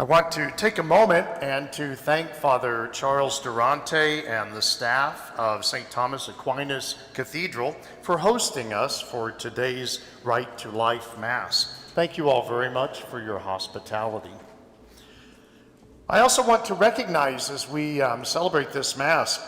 I want to take a moment and to thank Father Charles Durante and the staff of St. Thomas Aquinas Cathedral for hosting us for today's Right to Life Mass. Thank you all very much for your hospitality. I also want to recognize as we celebrate this Mass,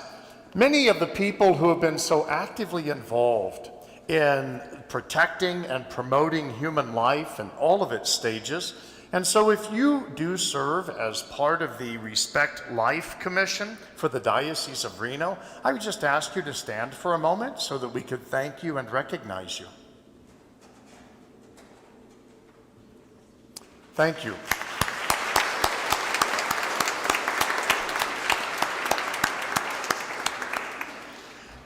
many of the people who have been so actively involved in protecting and promoting human life in all of its stages. And so if you do serve as part of the Respect Life Commission for the Diocese of Reno, I would just ask you to stand for a moment so that we could thank you and recognize you. Thank you.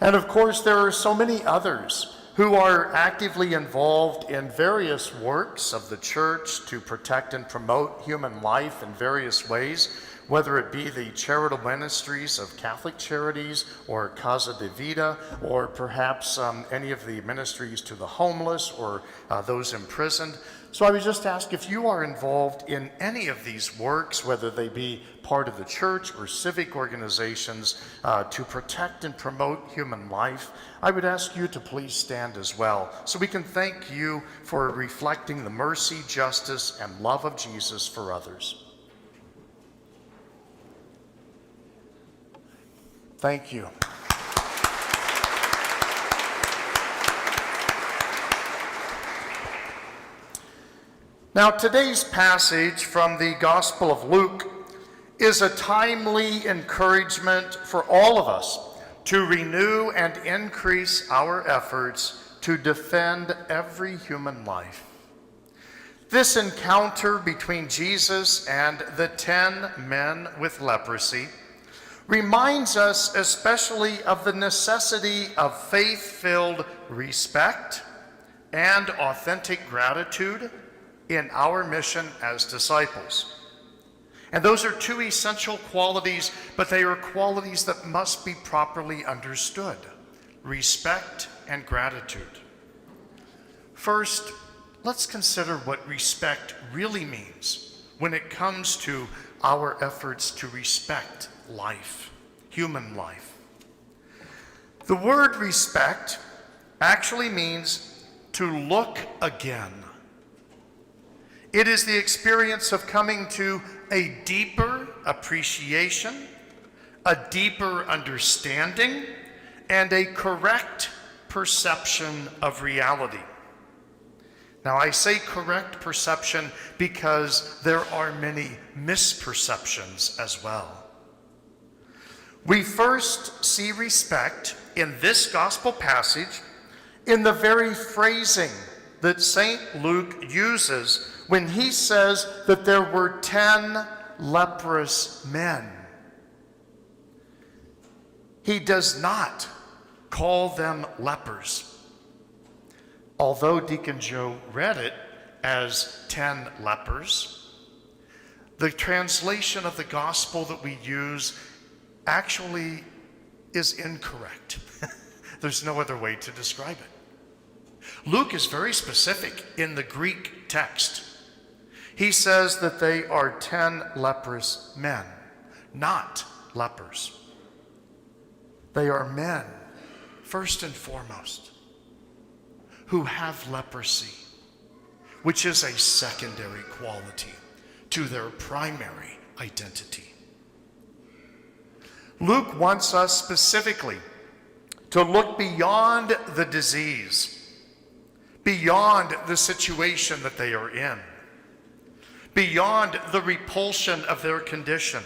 And of course, there are so many others who are actively involved in various works of the Church to protect and promote human life in various ways, whether it be the charitable ministries of Catholic Charities or Casa de Vida, or perhaps any of the ministries to the homeless or those imprisoned. So I would just ask if you are involved in any of these works, whether they be part of the Church or civic organizations to protect and promote human life, I would ask you to please stand as well, so we can thank you for reflecting the mercy, justice, and love of Jesus for others. Thank you. Now, today's passage from the Gospel of Luke is a timely encouragement for all of us to renew and increase our efforts to defend every human life. This encounter between Jesus and the 10 men with leprosy reminds us especially of the necessity of faith-filled respect and authentic gratitude in our mission as disciples. And those are two essential qualities, but they are qualities that must be properly understood: respect and gratitude. First, let's consider what respect really means when it comes to our efforts to respect life, human life. The word respect actually means to look again. It is the experience of coming to a deeper appreciation, a deeper understanding, and a correct perception of reality. Now, I say correct perception because there are many misperceptions as well. We first see respect in this gospel passage in the very phrasing that St. Luke uses when he says that there were 10 leprous men. He does not call them lepers, although Deacon Joe read it as 10 lepers. The translation of the gospel that we use actually is incorrect. There's no other way to describe it. Luke is very specific in the Greek text. He says that they are 10 leprous men, not lepers. They are men, first and foremost, who have leprosy, which is a secondary quality to their primary identity. Luke wants us specifically to look beyond the disease, beyond the situation that they are in, beyond the repulsion of their condition,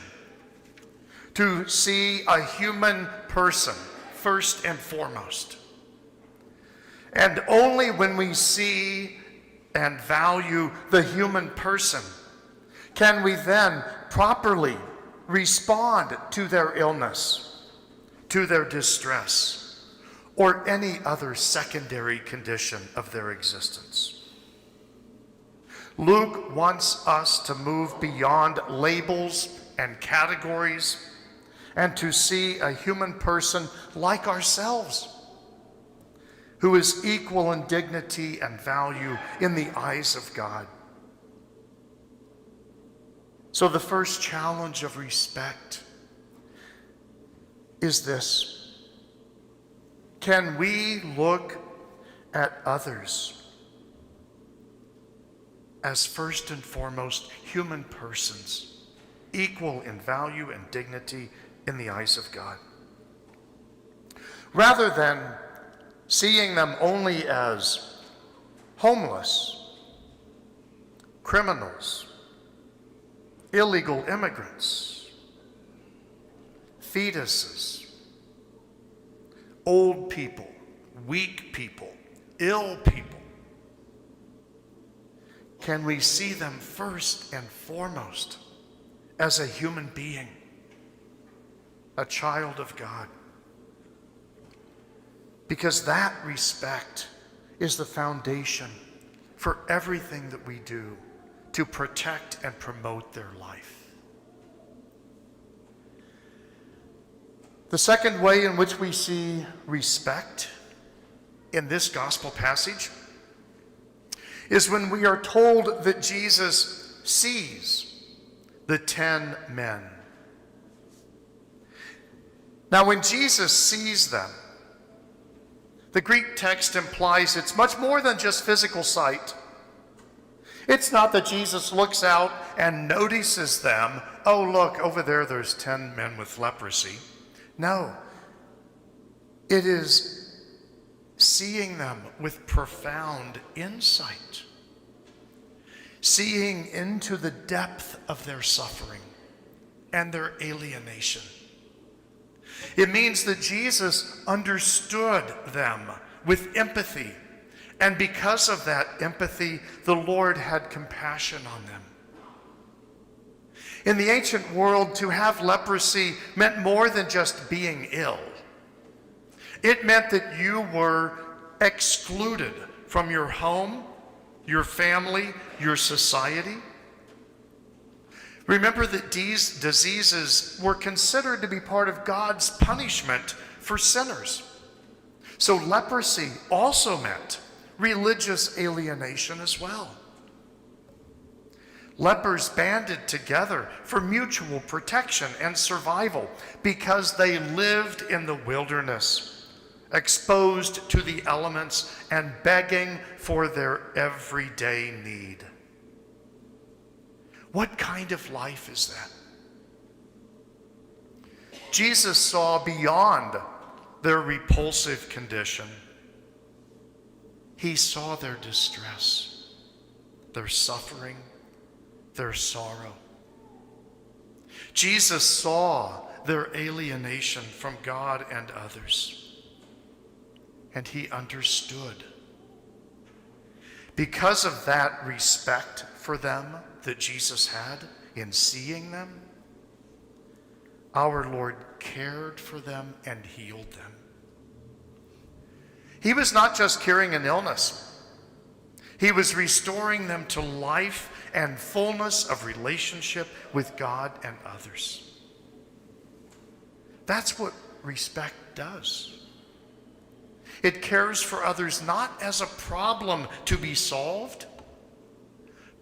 to see a human person first and foremost. And only when we see and value the human person can we then properly respond to their illness, to their distress, or any other secondary condition of their existence. Luke wants us to move beyond labels and categories and to see a human person like ourselves, who is equal in dignity and value in the eyes of God. So the first challenge of respect is this: can we look at others as first and foremost human persons, equal in value and dignity in the eyes of God, rather than seeing them only as homeless, criminals, illegal immigrants, fetuses, old people, weak people, ill people? Can we see them first and foremost as a human being, a child of God? Because that respect is the foundation for everything that we do to protect and promote their life. The second way in which we see respect in this gospel passage is when we are told that Jesus sees the 10 men. Now, when Jesus sees them, the Greek text implies it's much more than just physical sight. It's not that Jesus looks out and notices them. Oh, look, over there's 10 men with leprosy. No, it is seeing them with profound insight, seeing into the depth of their suffering and their alienation. It means that Jesus understood them with empathy, and because of that empathy, the Lord had compassion on them. In the ancient world, to have leprosy meant more than just being ill. It meant that you were excluded from your home, your family, your society. Remember that these diseases were considered to be part of God's punishment for sinners. So leprosy also meant religious alienation as well. Lepers banded together for mutual protection and survival because they lived in the wilderness, exposed to the elements and begging for their everyday need. What kind of life is that? Jesus saw beyond their repulsive condition. He saw their distress, their suffering, their sorrow. Jesus saw their alienation from God and others, and he understood. Because of that respect for them that Jesus had in seeing them, our Lord cared for them and healed them. He was not just curing an illness. He was restoring them to life and fullness of relationship with God and others. That's what respect does. It cares for others not as a problem to be solved,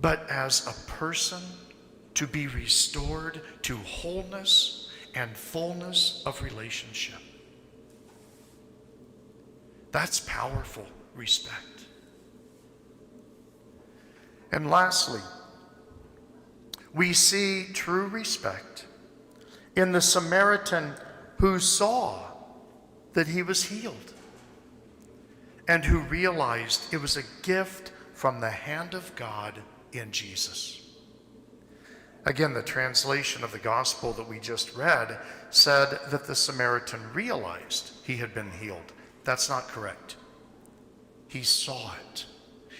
but as a person to be restored to wholeness and fullness of relationship. That's powerful respect. And lastly, we see true respect in the Samaritan who saw that he was healed and who realized it was a gift from the hand of God in Jesus. Again, the translation of the gospel that we just read said that the Samaritan realized he had been healed. That's not correct. He saw it.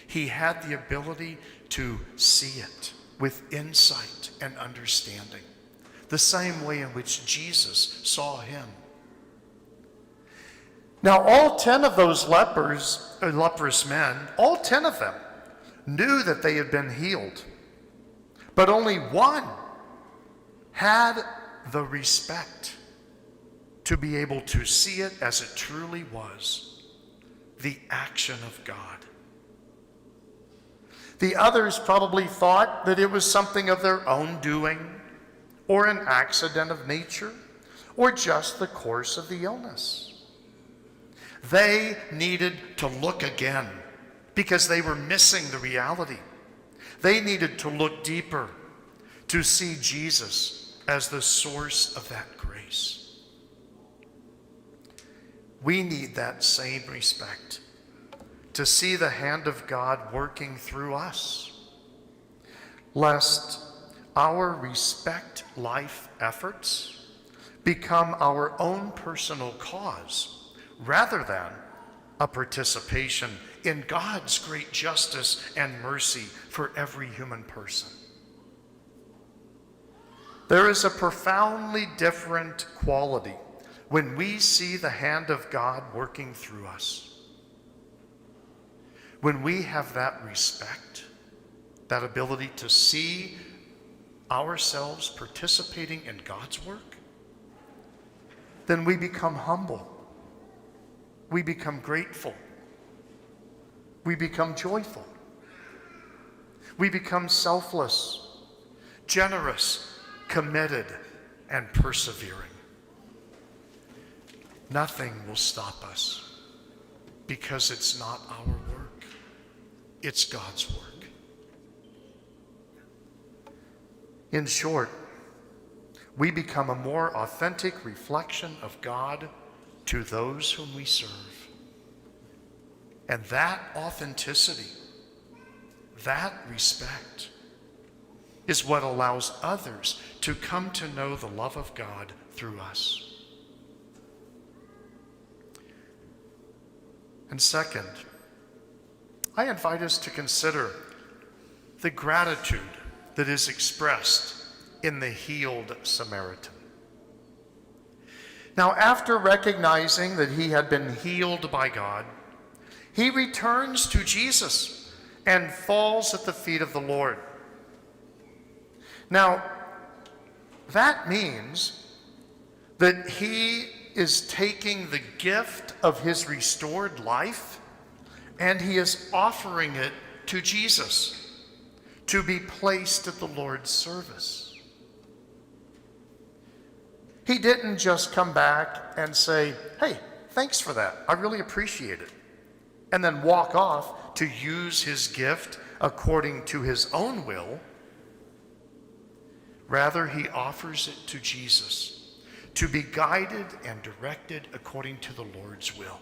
He had the ability to see it with insight and understanding, the same way in which Jesus saw him. Now, all 10 of those leprous men, all 10 of them knew that they had been healed, but only one had the respect to be able to see it as it truly was, the action of God. The others probably thought that it was something of their own doing, or an accident of nature, or just the course of the illness. They needed to look again because they were missing the reality. They needed to look deeper to see Jesus as the source of that grace. We need that same respect to see the hand of God working through us, lest our respect life efforts become our own personal cause rather than a participation in God's great justice and mercy for every human person. There is a profoundly different quality when we see the hand of God working through us. When we have that respect, that ability to see ourselves participating in God's work, then we become humble. We become grateful. We become joyful. We become selfless, generous, committed, and persevering. Nothing will stop us because it's not our work. It's God's work. In short, we become a more authentic reflection of God to those whom we serve. And that authenticity, that respect, is what allows others to come to know the love of God through us. And second, I invite us to consider the gratitude that is expressed in the healed Samaritan. Now, after recognizing that he had been healed by God, he returns to Jesus and falls at the feet of the Lord. Now, that means that he is taking the gift of his restored life and he is offering it to Jesus to be placed at the Lord's service. He didn't just come back and say, "Hey, thanks for that. I really appreciate it," and then walk off to use his gift according to his own will. Rather, he offers it to Jesus to be guided and directed according to the Lord's will.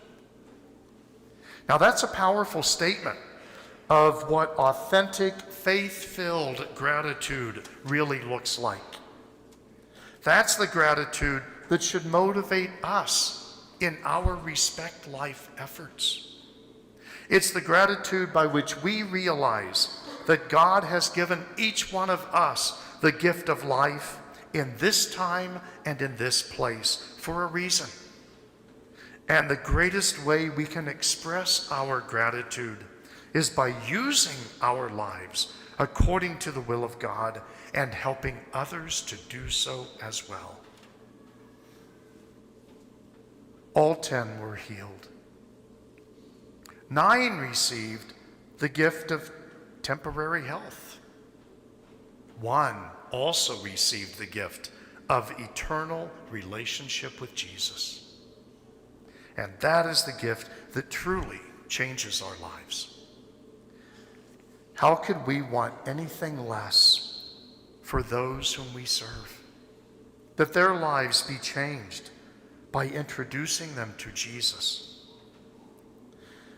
Now, that's a powerful statement of what authentic, faith-filled gratitude really looks like. That's the gratitude that should motivate us in our respect life efforts. It's the gratitude by which we realize that God has given each one of us the gift of life in this time and in this place for a reason. And the greatest way we can express our gratitude is by using our lives according to the will of God and helping others to do so as well. All 10 were healed. 9 received the gift of temporary health. 1 also received the gift of eternal relationship with Jesus. And that is the gift that truly changes our lives. How could we want anything less for those whom we serve? That their lives be changed by introducing them to Jesus.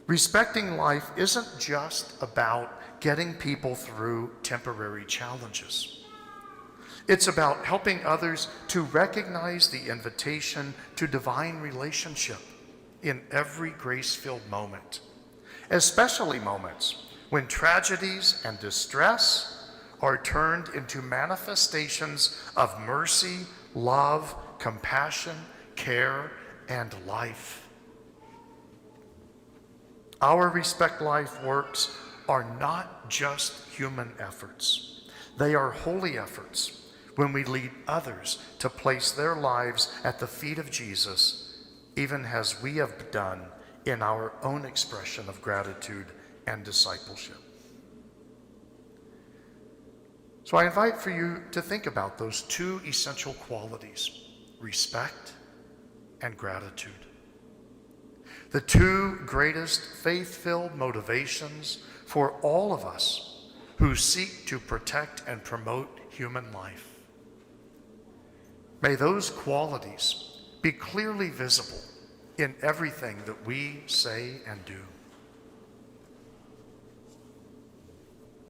Respecting life isn't just about getting people through temporary challenges. It's about helping others to recognize the invitation to divine relationship in every grace-filled moment, especially moments when tragedies and distress are turned into manifestations of mercy, love, compassion, care, and life. Our Respect Life works are not just human efforts. They are holy efforts when we lead others to place their lives at the feet of Jesus, even as we have done in our own expression of gratitude and discipleship. So I invite for you to think about those two essential qualities, respect and gratitude. The two greatest faith-filled motivations for all of us who seek to protect and promote human life. May those qualities be clearly visible in everything that we say and do.